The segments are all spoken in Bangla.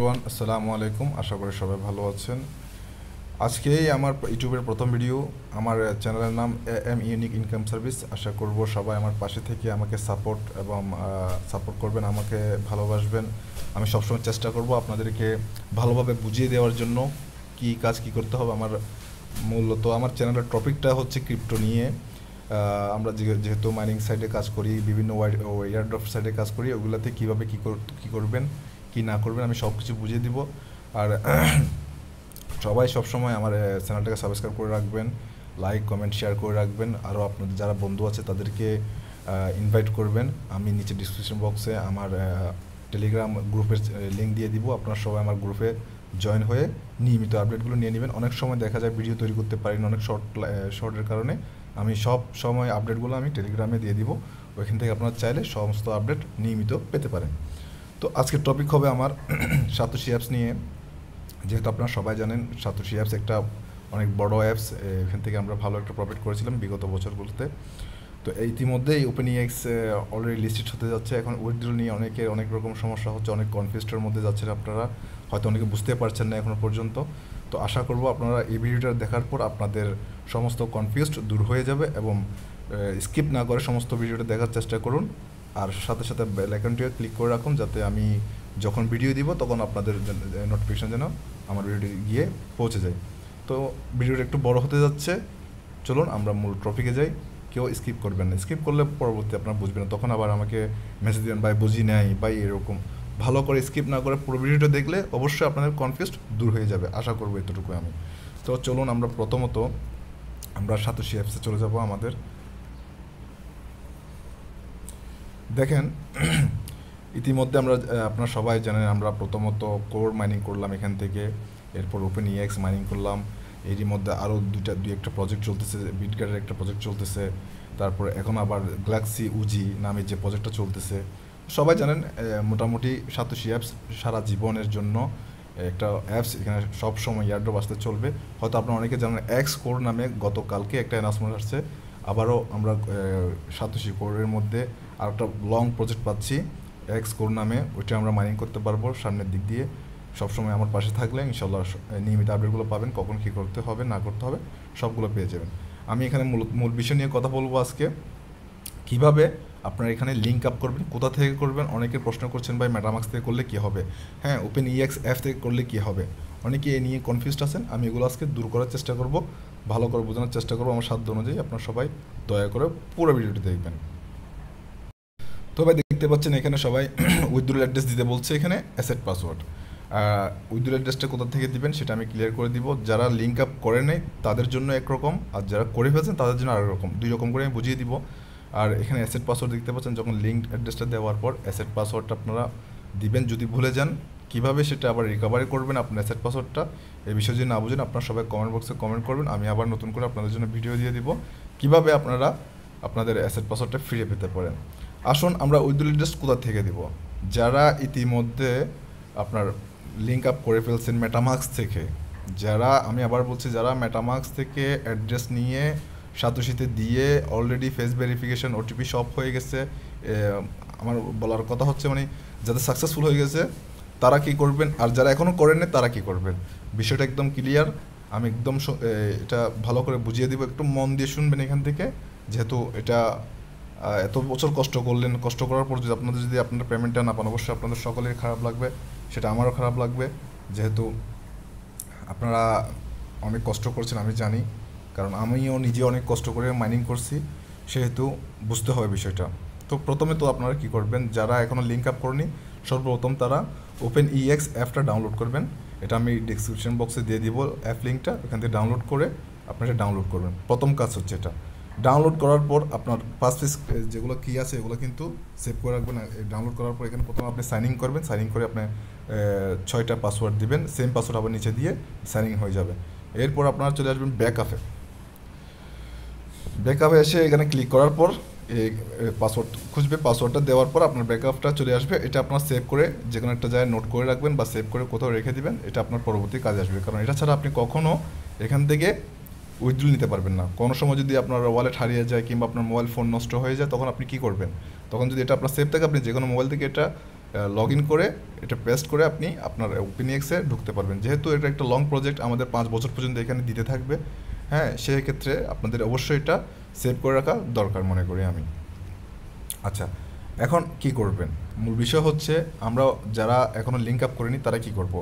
এভরিওয়ান, আসসালামু আলাইকুম। আশা করি সবাই ভালো আছেন। আজকেই আমার ইউটিউবের প্রথম ভিডিও। আমার চ্যানেলের নাম এম ইউনিক ইনকাম সার্ভিস। আশা করব সবাই আমার পাশে থেকে আমাকে সাপোর্ট করবেন, আমাকে ভালোবাসবেন। আমি সবসময় চেষ্টা করব আপনাদেরকে ভালোভাবে বুঝিয়ে দেওয়ার জন্য কি কাজ কি করতে হবে। মূলত আমার চ্যানেলের টপিকটা হচ্ছে ক্রিপ্টো নিয়ে। আমরা যেহেতু মাইনিং সাইডে কাজ করি, বিভিন্ন এয়ারড্রপ সাইডে কাজ করি, ওগুলোতে কীভাবে কী করবেন কি না করবেন আমি সব কিছু বুঝিয়ে দিব। আর সবাই সবসময় আমার চ্যানেলটাকে সাবস্ক্রাইব করে রাখবেন, লাইক কমেন্ট শেয়ার করে রাখবেন। আরও আপনাদের যারা বন্ধু আছে তাদেরকে ইনভাইট করবেন। আমি নিচে ডিসক্রিপশন বক্সে আমার টেলিগ্রাম গ্রুপের লিঙ্ক দিয়ে দিব। আপনারা সবাই আমার গ্রুপে জয়েন হয়ে নিয়মিত আপডেটগুলো নিয়ে নেবেন। অনেক সময় দেখা যায় ভিডিও তৈরি করতে পারি না, অনেক শর্টের কারণে। আমি সব সময় আপডেটগুলো আমি টেলিগ্রামে দিয়ে দিব। ওইখান থেকে আপনারা চাইলে সমস্ত আপডেট নিয়মিত পেতে পারেন। তো আজকের টপিক হবে আমার সাতোশি অ্যাপস নিয়ে। যেহেতু আপনারা সবাই জানেন সাতোশি অ্যাপস একটা অনেক বড় অ্যাপস। এখান থেকে আমরা ভালো একটা প্রফিট করেছিলাম বিগত বছরগুলোতে। তো ইতিমধ্যেই ওপেনইএক্স অলরেডি লিস্টেড হতে যাচ্ছে। এখন উইথড্রল নিয়ে অনেক রকম সমস্যা হচ্ছে, অনেক কনফিউজডের মধ্যে যাচ্ছেন আপনারা, হয়তো অনেকে বুঝতে পারছেন না এখনও পর্যন্ত। তো আশা করব আপনারা এই ভিডিওটা দেখার পর আপনাদের সমস্ত কনফিউজড দূর হয়ে যাবে এবং স্কিপ না করে সমস্ত ভিডিওটা দেখার চেষ্টা করুন। আর সাথে সাথে বেল আইকনটিও ক্লিক করে রাখুন, যাতে আমি যখন ভিডিও দিব তখন আপনাদের নোটিফিকেশন যেন আমার ভিডিওটি গিয়ে পৌঁছে যায়। তো ভিডিওটা একটু বড় হতে যাচ্ছে, চলুন আমরা মূল টপিকে যাই। কেউ স্কিপ করবেন না, স্কিপ করলে পরবর্তী আপনারা বুঝবেন না, তখন আবার আমাকে মেসেজ দেবেন ভাই বুঝি নাই ভাই এরকম। ভালো করে স্কিপ না করে পুরো ভিডিওটা দেখলে অবশ্যই আপনাদের কনফিউজড দূর হয়ে যাবে, আশা করবো এতটুকু আমি। তো চলুন আমরা প্রথমত সাতোশি অ্যাপসে চলে যাব। আমাদের দেখেন ইতিমধ্যে আপনারা সবাই জানেন আমরা প্রথমত কোর মাইনিং করলাম এখান থেকে, এরপর ওপেনইএক্স মাইনিং করলাম। এরই মধ্যে আরও দুই একটা প্রজেক্ট চলতেছে, বিটগার্ডের একটা প্রজেক্ট চলতেছে, তারপর এখন আবার গ্যালাক্সি উজি নামে যে প্রজেক্টটা চলতেছে। সবাই জানেন মোটামুটি সাতোশি অ্যাপস সারা জীবনের জন্য একটা অ্যাপস। এখানে সব সময় ইয়ারড্রপ আসতে চলবে। হয়তো আপনারা অনেকে জানেন এক্স কোর নামে গতকালকে একটা অ্যানাউন্সমেন্ট আসছে। আবারও আমরা সাতোশি কোরের মধ্যে আর একটা লং প্রজেক্ট পাচ্ছি এক্স কোর নামে, ওইটা আমরা মাইনিং করতে পারবো সামনের দিক দিয়ে। সবসময় আমার পাশে থাকলে ইনশাল্লাহ নিয়মিত আপডেটগুলো পাবেন, কখন কী করতে হবে না করতে হবে সবগুলো পেয়ে যাবেন। আমি এখানে মূল বিষয় নিয়ে কথা বলবো আজকে, কিভাবে আপনারা এখানে লিঙ্ক আপ করবেন, কোথা থেকে করবেন। অনেকে প্রশ্ন করছেন ভাই মেটামাক্স থেকে করলে কী হবে, হ্যাঁ ওপেনইএক্স অ্যাপ থেকে করলে কী হবে। অনেকে এ নিয়ে কনফিউজড আছেন, আমি এগুলো আজকে দূর করার চেষ্টা করব, ভালো করে বোঝানোর চেষ্টা করবো আমার সাধ্য অনুযায়ী। আপনারা সবাই দয়া করে পুরো ভিডিওটি দেখবেন। তো ভাই দেখতে পাচ্ছেন এখানে সবাই উইথড্রল অ্যাড্রেস দিতে বলছে, এখানে অ্যাসেট পাসওয়ার্ড। উইথড্রল অ্যাড্রেসটা কোথা থেকে দিবেন সেটা আমি ক্লিয়ার করে দিব। যারা লিঙ্ক আপ করে নেয় তাদের জন্য একরকম, আর যারা করে ফেলছেন তাদের জন্য আরেক রকম, দুই রকম করে আমি বুঝিয়ে দিব। আর এখানে অ্যাসেট পাসওয়ার্ড দেখতে পাচ্ছেন, যখন লিঙ্ক অ্যাড্রেসটা দেওয়ার পর অ্যাসেট পাসওয়ার্ডটা আপনারা দিবেন। যদি ভুলে যান কীভাবে সেটা আবার রিকভারি করবেন আপনার অ্যাসেট পাসওয়ার্ডটা, এই বিষয়ে যদি না বুঝেন আপনারা সবাই কমেন্ট বক্সে কমেন্ট করবেন। আমি আবার নতুন করে আপনাদের জন্য ভিডিও দিয়ে দিব কীভাবে আপনারা আপনাদের অ্যাসেট পাসওয়ার্ডটা ফিরে পেতে পারেন। আসুন আমরা উইথড্রল অ্যাড্রেস কোথা থেকে দিব। যারা ইতিমধ্যে আপনার লিঙ্ক আপ করে ফেলছেন মেটামাক্স থেকে, আমি আবার বলছি, যারা মেটামাক্স থেকে অ্যাড্রেস নিয়ে সাতোশিতে দিয়ে অলরেডি ফেস ভেরিফিকেশন ওটিপি সব হয়ে গেছে, আমার বলার কথা হচ্ছে মানে যাদের সাকসেসফুল হয়ে গেছে তারা কী করবেন, আর যারা এখনও করেন না তারা কী করবেন। বিষয়টা একদম ক্লিয়ার, আমি একদম এটা ভালো করে বুঝিয়ে দিব, একটু মন দিয়ে শুনবেন এখান থেকে। যেহেতু এটা এত বছর কষ্ট করলেন, কষ্ট করার পর যদি আপনার পেমেন্টটা না পান, অবশ্যই আপনাদের সকলের খারাপ লাগবে, সেটা আমারও খারাপ লাগবে। যেহেতু আপনারা অনেক কষ্ট করছেন আমি জানি, কারণ আমিও নিজে অনেক কষ্ট করে মাইনিং করছি, সেহেতু বুঝতে হবে বিষয়টা। তো প্রথমে তো আপনারা কী করবেন, যারা এখনও লিঙ্ক আপ করেনি সর্বপ্রথম তারা ওপেনইএক্স অ্যাপটা ডাউনলোড করবেন। এটা আমি ডিসক্রিপশন বক্সে দিয়ে দিব অ্যাপ লিঙ্কটা, এখান থেকে ডাউনলোড করে আপনারা ডাউনলোড করবেন। প্রথম কাজ হচ্ছে এটা ডাউনলোড করার পর আপনার ফার্স্ট পেজ যেগুলো কী আছে এগুলো কিন্তু সেভ করে রাখবেন। ডাউনলোড করার পর এখানে প্রথমে আপনি সাইন ইন করবেন, সাইন ইন করে আপনি 6টা পাসওয়ার্ড দিবেন, সেম পাসওয়ার্ড আবার নিচে দিয়ে সাইন ইন হয়ে যাবে। এরপর আপনারা চলে আসবেন ব্যাকআপে এসে এখানে ক্লিক করার পর এই পাসওয়ার্ড খুঁজবে, পাসওয়ার্ডটা দেওয়ার পর আপনার ব্যাকআপটা চলে আসবে। এটা আপনার সেভ করে যে কোনো একটা জায়গায় নোট করে রাখবেন বা সেভ করে কোথাও রেখে দিবেন, এটা আপনার পরবর্তী কাজে আসবে। কারণ এটা ছাড়া আপনি কখনও এখান থেকে উইথড্রল নিতে পারবেন না। কোনো সময় যদি আপনার ওয়ালেট হারিয়ে যায় কিংবা আপনার মোবাইল ফোন নষ্ট হয়ে যায়, তখন আপনি কী করবেন? তখন যদি এটা আপনার সেভ থাকে আপনি যে কোনো মোবাইল থেকে এটা লগ ইন করে এটা পেস্ট করে আপনি আপনার ওপেনএক্সে ঢুকতে পারবেন। যেহেতু এটা একটা লং প্রজেক্ট, আমাদের 5 বছর পর্যন্ত এখানে দিতে থাকবে, হ্যাঁ, সেই ক্ষেত্রে আপনাদের অবশ্যই এটা সেভ করে রাখা দরকার মনে করি আমি। আচ্ছা, এখন কি করবেন? মূল বিষয় হচ্ছে আমরা যারা এখনও লিঙ্ক আপ করিনি তারা কি করব,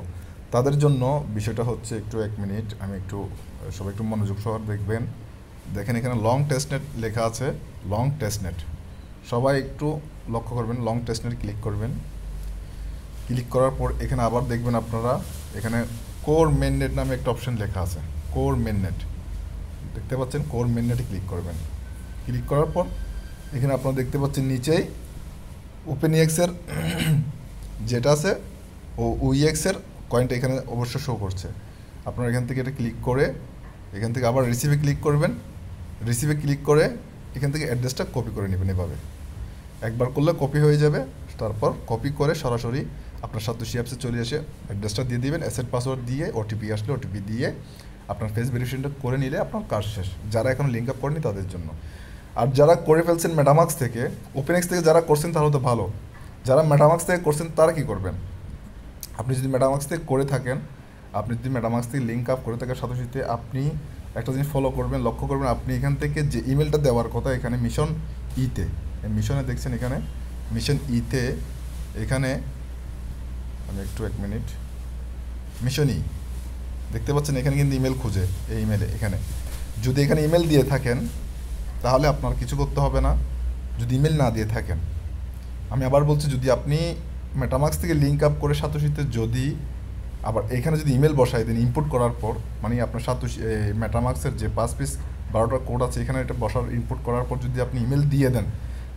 তাদের জন্য বিষয়টা হচ্ছে একটু 1 মিনিট, আমি একটু সবাই একটু মনোযোগ সহকারে দেখবেন। দেখেন এখানে লং টেস্টনেট লেখা আছে, লং টেস্টনেট, সবাই একটু লক্ষ্য করবেন। লং টেস্টনেট ক্লিক করবেন। ক্লিক করার পর এখানে আবার দেখবেন আপনারা এখানে কোর মেননেট নামে একটা অপশন লেখা আছে, কোর মেননেট দেখতে পাচ্ছেন, কোর মেননেটে ক্লিক করবেন। ক্লিক করার পর এখানে আপনারা দেখতে পাচ্ছেন নিচেই ওপেনএক্সের যেটা আছে ও ওইএক্সের কয়েনটা এখানে অবশ্য শো করছে। আপনারা এখান থেকে এটা ক্লিক করে এখান থেকে আবার রিসিভে ক্লিক করবেন। রিসিভে ক্লিক করে এখান থেকে অ্যাড্রেসটা কপি করে নেবেন। এভাবে একবার করলে কপি হয়ে যাবে। তারপর কপি করে সরাসরি আপনার সাতোশি অ্যাপসে চলে এসে অ্যাড্রেসটা দিয়ে দিবেন, অ্যাসেট পাসওয়ার্ড দিয়ে ওটিপি আসলে ওটিপি দিয়ে আপনার ফেস ভেরিফিকেশনটা করে নিলে আপনার কাজ শেষ, যারা এখন লিঙ্ক আপ করেনি তাদের জন্য। আর যারা করে ফেলছেন মেটামাক্স থেকে, ওপেনএক্স থেকে যারা করছেন তাহলে তো ভালো, যারা মেটামাক্স থেকে করছেন তারা কি করবেন? আপনি যদি মেটামাক্স থেকে করে থাকেন, আপনি যদি মেটামাক্স থেকে লিঙ্ক আপ করে থাকেন সাথে আপনি একটা জিনিস ফলো করবেন, লক্ষ্য করবেন, আপনি এখান থেকে যে ইমেলটা দেওয়ার কথা এখানে মিশন ইতে, মিশনে দেখছেন এখানে মিশন ইতে, এখানে আমি একটু 1 মিনিট, মিশন ই দেখতে পাচ্ছেন এখানে কিন্তু ইমেল খুঁজে, এই ইমেলে এখানে যদি এখানে ইমেল দিয়ে থাকেন তাহলে আপনার কিছু করতে হবে না। যদি ইমেল না দিয়ে থাকেন, আমি আবার বলছি, যদি আপনি মেটামাক্স থেকে লিঙ্ক আপ করে সাতোশিতে যদি আবার এখানে যদি ইমেল বসাই দেন ইনপুট করার পর, মানে আপনার সাতোশি মেটামাক্সের যে 5 পিস 12টা কোড আছে এখানে এটা বসার ইনপুট করার পর যদি আপনি ইমেল দিয়ে দেন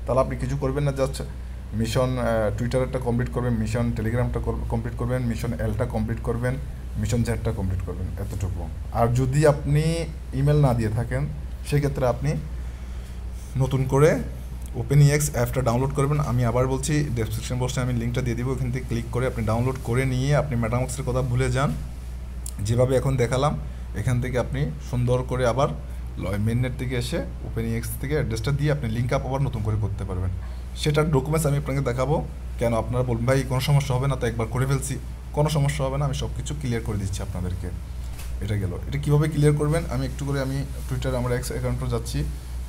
তাহলে আপনি কিছু করবেন না, জাস্ট মিশন টুইটারেরটা কমপ্লিট করবেন, মিশন টেলিগ্রামটা কমপ্লিট করবেন, মিশন এলটা কমপ্লিট করবেন, মিশন জ্যাটটা কমপ্লিট করবেন, এতটুকু। আর যদি আপনি ইমেল না দিয়ে থাকেন সেক্ষেত্রে আপনি নতুন করে ওপেনএক্স অ্যাপটা ডাউনলোড করবেন। আমি আবার বলছি, ডেসক্রিপশন বক্সে আমি লিঙ্কটা দিয়ে দিব, ওখান থেকে ক্লিক করে আপনি ডাউনলোড করে নিয়ে আপনি মেটামাক্সের কথা ভুলে যান, যেভাবে এখন দেখালাম এখান থেকে আপনি সুন্দর করে আবার মেননেট থেকে এসে ওপেনএক্স থেকে অ্যাড্রেসটা দিয়ে আপনি লিঙ্ক আপ আবার নতুন করে করতে পারবেন। সেটার ডকুমেন্টস আমি আপনাকে দেখাবো। কেন আপনারা বলবেন ভাই কোনো সমস্যা হবে না, তো একবার করে ফেলছি, কোনো সমস্যা হবে না, আমি সব কিছু ক্লিয়ার করে দিচ্ছি আপনাদেরকে। এটা গেল, এটা কীভাবে ক্লিয়ার করবেন আমি একটু করে আমি টুইটারে আমার এক্স অ্যাকাউন্টে যাচ্ছি,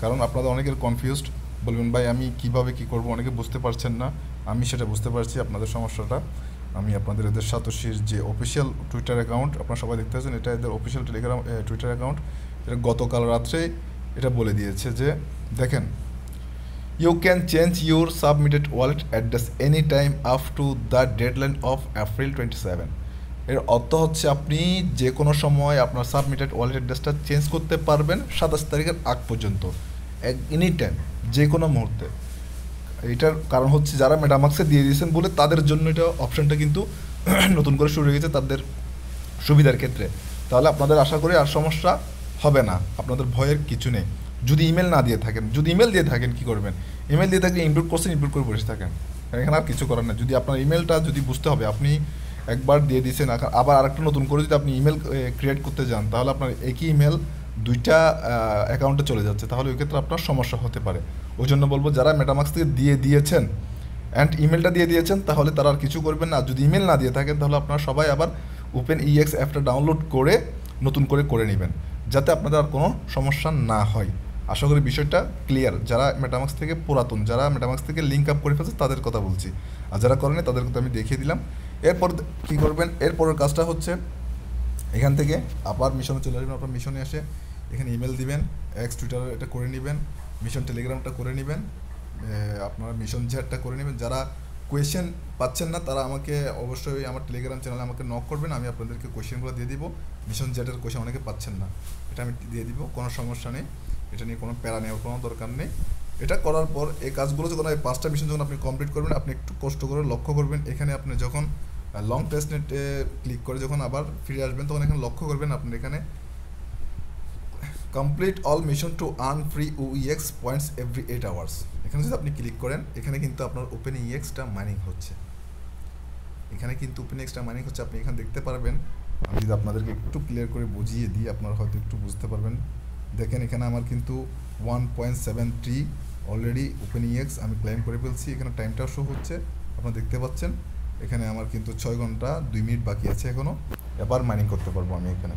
কারণ আপনাদের অনেকের কনফিউজড, বলবেন ভাই আমি কিভাবে কি করব, অনেকে বুঝতে পারছেন না, আমি সেটা বুঝতে পারছি আপনাদের সমস্যাটা। আমি আপনাদের এদের সাতোশির যে অফিসিয়াল টুইটার অ্যাকাউন্ট আপনারা সবাই দেখতে পাচ্ছেন, এটা এদের অফিসিয়াল টেলিগ্রাম টুইটার অ্যাকাউন্ট, এটা গতকাল রাত্রে এটা বলে দিয়েছে যে দেখেন, you can change your submitted wallet address any time up to the deadline of April 27। এর অর্থ হচ্ছে আপনি যে কোনো সময় আপনার সাবমিটেড ওয়ালেট অ্যাড্রেসটা চেঞ্জ করতে পারবেন 27 তারিখের আগ পর্যন্ত, এনি টাইম, যে কোনো মুহূর্তে। এটার কারণ হচ্ছে যারা মেটামাক্সে দিয়ে দিয়েছেন বলে তাদের জন্য এটা অপশানটা কিন্তু নতুন করে শুরু হয়ে গেছে তাদের সুবিধার ক্ষেত্রে। তাহলে আপনাদের আশা করি আর সমস্যা হবে না, আপনাদের ভয়ের কিছু নেই। যদি ইমেল না দিয়ে থাকেন, যদি ইমেল দিয়ে থাকেন কী করবেন? ইমেল দিয়ে থাকলে ইনপুট করছেন, ইনপুট করে বসে থাকেন, এখানে আর কিছু করার না। যদি আপনার ইমেলটা যদি বুঝতে হবে, আপনি একবার দিয়ে দিয়েছেন, আবার আরেকটা নতুন করে যদি আপনি ইমেল ক্রিয়েট করতে যান তাহলে আপনার একই ইমেল দুইটা অ্যাকাউন্টে চলে যাচ্ছে, তাহলে ওই ক্ষেত্রে আপনার সমস্যা হতে পারে। ওই জন্য বলবো যারা মেটামাক্স থেকে দিয়ে দিয়েছেন অ্যান্ড ইমেলটা দিয়ে দিয়েছেন তাহলে তারা আর কিছু করবেন না। যদি ইমেল না দিয়ে থাকেন তাহলে আপনারা সবাই আবার ওপেনএক্স অ্যাপটা ডাউনলোড করে নতুন করে নেবেন, যাতে আপনাদের আর কোনো সমস্যা না হয়। আশা করি বিষয়টা ক্লিয়ার। যারা মেটামাক্স থেকে পুরাতন, যারা মেটামাক্স থেকে লিঙ্ক আপ করে ফেলছে তাদের কথা বলছি, আর যারা করেনি তাদের কথা আমি দেখিয়ে দিলাম। এরপর কী করবেন? এরপরের কাজটা হচ্ছে এখান থেকে আবার মিশনে চলে আসবেন। আপনার মিশনে এসে এখানে ইমেল দিবেন, এক্স টুইটার এটা করে নেবেন, মিশন টেলিগ্রামটা করে নেবেন, আপনারা মিশন জ্যাটটা করে নেবেন। যারা কোয়েশ্চেন পাচ্ছেন না তারা আমাকে অবশ্যই আমার টেলিগ্রাম চ্যানেলে আমাকে নক করবেন, আমি আপনাদেরকে কোয়েশ্চেনগুলো দিয়ে দিব। মিশন জ্যাটের কোয়েশ্চেন অনেকে পাচ্ছেন না, এটা আমি দিয়ে দিব, কোনো সমস্যা নেই, এটা নিয়ে কোনো প্যারা নেওয়ার কোনো দরকার নেই। এটা করার পর এই কাজগুলো যখন এই 5টা মিশন যখন আপনি কমপ্লিট করবেন, আপনি একটু কষ্ট করে লক্ষ্য করবেন, এখানে আপনি যখন লং টেস্টনেটে ক্লিক করে যখন আবার ফিরে আসবেন তখন এখানে লক্ষ্য করবেন আপনার এখানে complete all mission to earn free OEX points every 8 hours. এখানে যদি আপনি ক্লিক করেন এখানে কিন্তু আপনার ওপেনএক্সটা মাইনিং হচ্ছে, এখানে কিন্তু ওপেনএক্সটা মাইনিং হচ্ছে, আপনি এখানে দেখতে পারবেন। আমি যদি আপনাদেরকে একটু ক্লিয়ার করে বুঝিয়ে দিই আপনারা হয়তো একটু বুঝতে পারবেন। দেখেন এখানে আমার কিন্তু 1.73 অলরেডি ওপেনএক্স আমি ক্লেম করে ফেলছি, এখানে টাইমটাও শো হচ্ছে আপনারা দেখতে পাচ্ছেন এখানে আমার কিন্তু 6 ঘন্টা 2 মিনিট বাকি আছে এখনও, এবার মাইনিং করতে পারবো আমি এখানে।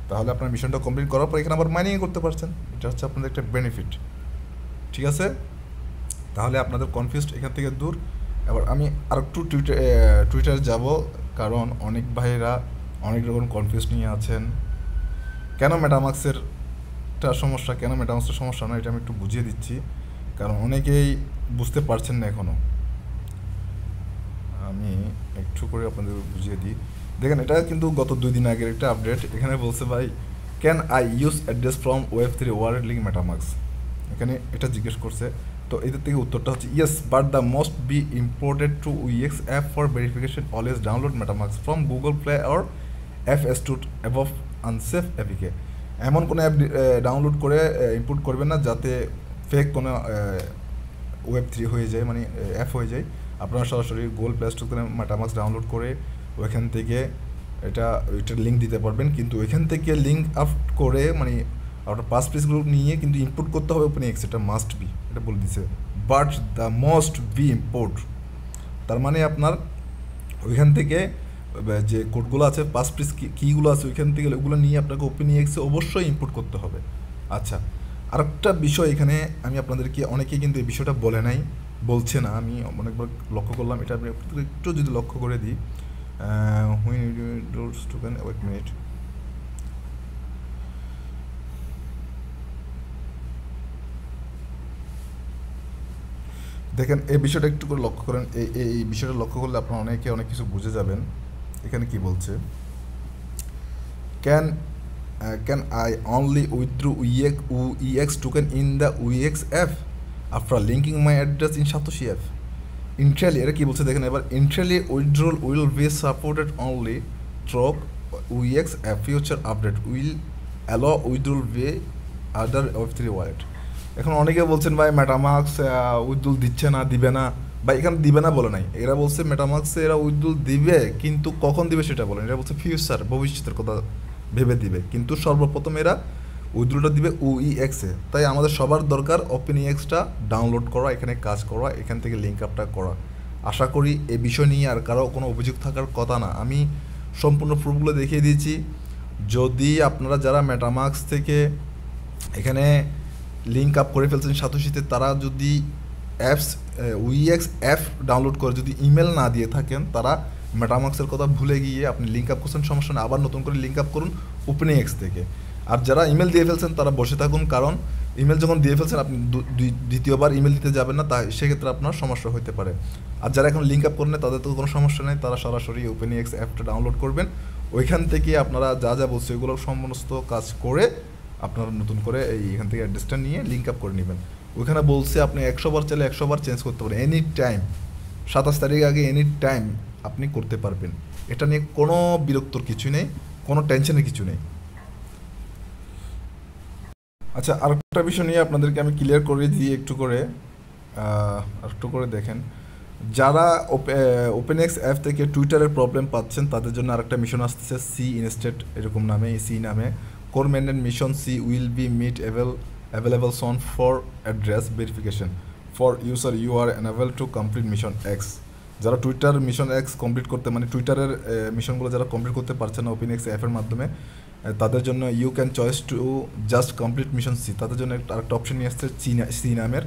তাহলে আপনার মিশনটা কমপ্লিট করার পর এখানে আবার মাইনিং করতে পারছেন, এটা হচ্ছে আপনাদের একটা বেনিফিট। ঠিক আছে, তাহলে আপনাদের কনফিউজড এখান থেকে দূর। এবার আমি আরেকটু টুইটারে যাব, কারণ অনেক ভাইয়েরা অনেক রকম কনফিউজ নিয়ে আছেন। কেন মেটামাক্সের সমস্যা, কেন মেটামাক্সের সমস্যা না, এটা আমি একটু বুঝিয়ে দিচ্ছি, কারণ অনেকেই বুঝতে পারছেন না এখনও। আমি একটু করে আপনাদের বুঝিয়ে দিই। দেখেন, এটা কিন্তু গত 2 দিন আগের একটা আপডেট। এখানে বলছে ভাই, can I use address from Web3 wallet link MetaMask, এখানে এটা জিজ্ঞেস করছে। তো এদের থেকে উত্তরটা হচ্ছে yes, but the most be imported to UX app for verification always download MetaMask from Google Play or FS2 above unsafe অ্যাপিকে। এমন কোনো অ্যাপ ডাউনলোড করে ইম্পোর্ট করবেন না যাতে ফেক কোনো Web3 হয়ে যায়, মানে অ্যাপ হয়ে যায়। আপনারা সরাসরি গুগল প্লে স্টোর থেকে মেটামাক্স ডাউনলোড করে ওইখান থেকে এটার লিঙ্ক দিতে পারবেন, কিন্তু ওইখান থেকে লিঙ্ক আপ করে মানে আপনার পাস পিসগুলো নিয়ে কিন্তু ইম্পোর্ট করতে হবে OpenX, এটা মাস্ট বি, এটা বলে দিচ্ছে। But the most be import, তার মানে আপনার ওইখান থেকে যে কোডগুলো আছে, পাস পিস কীগুলো আছে ওইখান থেকে ওগুলো নিয়ে আপনাকে OpenX অবশ্যই ইম্পোর্ট করতে হবে। আচ্ছা, আরেকটা বিষয় এখানে আমি আপনাদেরকে, অনেকেই কিন্তু এই বিষয়টা বলছে না, আমি অনেকবার লক্ষ্য করলাম, এটা আপনি একটু যদি লক্ষ্য করে দিই। ওয়েট মিনিট, দেখেন এই বিষয়টা একটু করে লক্ষ্য করেন। এই বিষয়টা লক্ষ্য করলে আপনারা অনেক কিছু বুঝে যাবেন। এখানে কি বলছে, can I only withdraw UX token in the UX app after linking my address in Satoshi app internally. এটা কি বলছে দেখেন এবার, internally withdrawal will be supported only through UX app future update will allow withdrawal be other Web3 wallet. এখন অনেকে বলছেন ভাই মেটামাক্স উইথড্রল দিচ্ছে না, দিবে না। ভাই এখানে দিবে না বলে নাই, এরা বলছে মেটামাক্সে এরা উইথড্রল দিবে, কিন্তু কখন দিবে সেটা বলেন। এরা বলছে ফিউচার, ভবিষ্যতের কথা ভেবে দিবে, কিন্তু সর্বপ্রথম এরা উইথড্রলটা দিবে UEX-এ। তাই আমাদের সবার দরকার OpenEX-টা ডাউনলোড করা, এখানে কাজ করা, এখান থেকে লিঙ্ক আপটা করা। আশা করি এই বিষয় নিয়ে আর কারো কোনো অভিযোগ থাকার কথা না। আমি সম্পূর্ণ প্রুফগুলো দেখিয়ে দিয়েছি। যদি আপনারা যারা মেটামাক্স থেকে এখানে লিঙ্ক আপ করে ফেলছেন সাতোশিতে, তারা যদি UEX অ্যাপ ডাউনলোড করে যদি ইমেল না দিয়ে থাকেন, তারা মেটামাক্সের কথা ভুলে গিয়ে আপনি লিঙ্ক আপ করছেন, সমস্যা নেই, আবার নতুন করে লিঙ্ক আপ করুন OpenEX থেকে। আর যারা ইমেল দিয়ে ফেলছেন তারা বসে থাকুন, কারণ ইমেল যখন দিয়ে ফেলছেন আপনি দ্বিতীয়বার ইমেল দিতে যাবেন না, তাই সেক্ষেত্রে আপনার সমস্যা হতে পারে। আর যারা এখন লিঙ্ক আপ করেন তাদের তো কোনো সমস্যা নেই, তারা সরাসরি OpenEX অ্যাপটা ডাউনলোড করবেন। ওইখান থেকে আপনারা যা বলছে ওইগুলো সমস্ত কাজ করে আপনারা নতুন করে এখান থেকে অ্যাড্রেসটা নিয়ে লিঙ্ক আপ করে নেবেন। ওইখানে বলছে আপনি 100 বার চাইলে 100 বার চেঞ্জ করতে পারেন, এনি টাইম, 27 তারিখ আগে এনি টাইম আপনি করতে পারবেন। এটা নিয়ে কোনো বিরক্তর কিছু নেই, কোনো টেনশনের কিছু নেই। আচ্ছা, আরেকটা বিষয় নিয়ে আপনাদেরকে আমি ক্লিয়ার করে দিই একটু করে দেখেন। যারা OpenX অ্যাপ থেকে টুইটারের প্রবলেম পাচ্ছেন তাদের জন্য আরেকটা মিশন আসতেছে, সি ইনস্টেড এরকম নামে, সি নামে core maintain mission. C will be made available soon for address verification for user you are unable to complete mission X। যারা টুইটার মিশন X কমপ্লিট করতে, মানে টুইটারের মিশনগুলো যারা কমপ্লিট করতে পারছেন না OpenX অ্যাপের মাধ্যমে, তাদের জন্য you can choice to just complete mission C. তাদের জন্য আরেকটা অপশন নিয়ে আসছে সি নামের,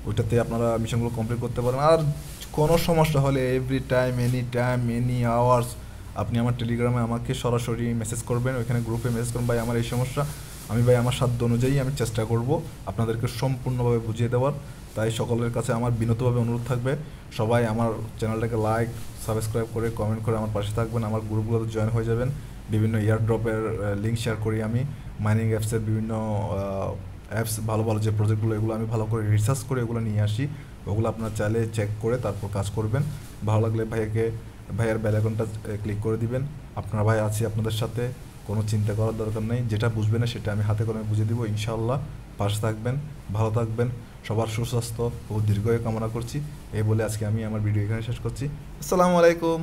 ওইটাতে আপনারা মিশনগুলো কমপ্লিট করতে পারেন। আর কোনো সমস্যা হলে এভরি টাইম, এনি আওয়ার্স আপনি আমার টেলিগ্রামে আমাকে সরাসরি মেসেজ করবেন, ওইখানে গ্রুপে মেসেজ করবেন, ভাই আমার এই সমস্যা, আমি ভাই আমার সাধ্য অনুযায়ী আমি চেষ্টা করব আপনাদেরকে সম্পূর্ণভাবে বুঝিয়ে দেওয়ার। তাই সকলের কাছে আমার বিনীতভাবে অনুরোধ থাকবে, সবাই আমার চ্যানেলটাকে লাইক, সাবস্ক্রাইব করে, কমেন্ট করে আমার পাশে থাকবেন, আমার গ্রুপগুলোতে জয়েন হয়ে যাবেন। বিভিন্ন এয়ারড্রপের লিঙ্ক শেয়ার করি আমি, মাইনিং অ্যাপসের বিভিন্ন অ্যাপস, ভালো যে প্রজেক্টগুলো, এগুলো আমি ভালো করে রিসার্চ করে এগুলো নিয়ে আসি, ওগুলো আপনারা চাইলে চেক করে তারপর কাজ করবেন। ভালো লাগলে ভাইয়ের বেল আইকনটা ক্লিক করে দিবেন। আপনারা ভাই আছি আপনাদের সাথে, কোনো চিন্তা করার দরকার নেই, যেটা বুঝবেন না সেটা আমি হাতে কলমে বুঝিয়ে দিব ইনশাআল্লাহ। পাশে থাকবেন, ভালো থাকবেন, সবার সুস্বাস্থ্য ও দীর্ঘায়ু কামনা করছি। এই বলে আজকে আমি আমার ভিডিও এখানে শেষ করছি। আসসালামু আলাইকুম।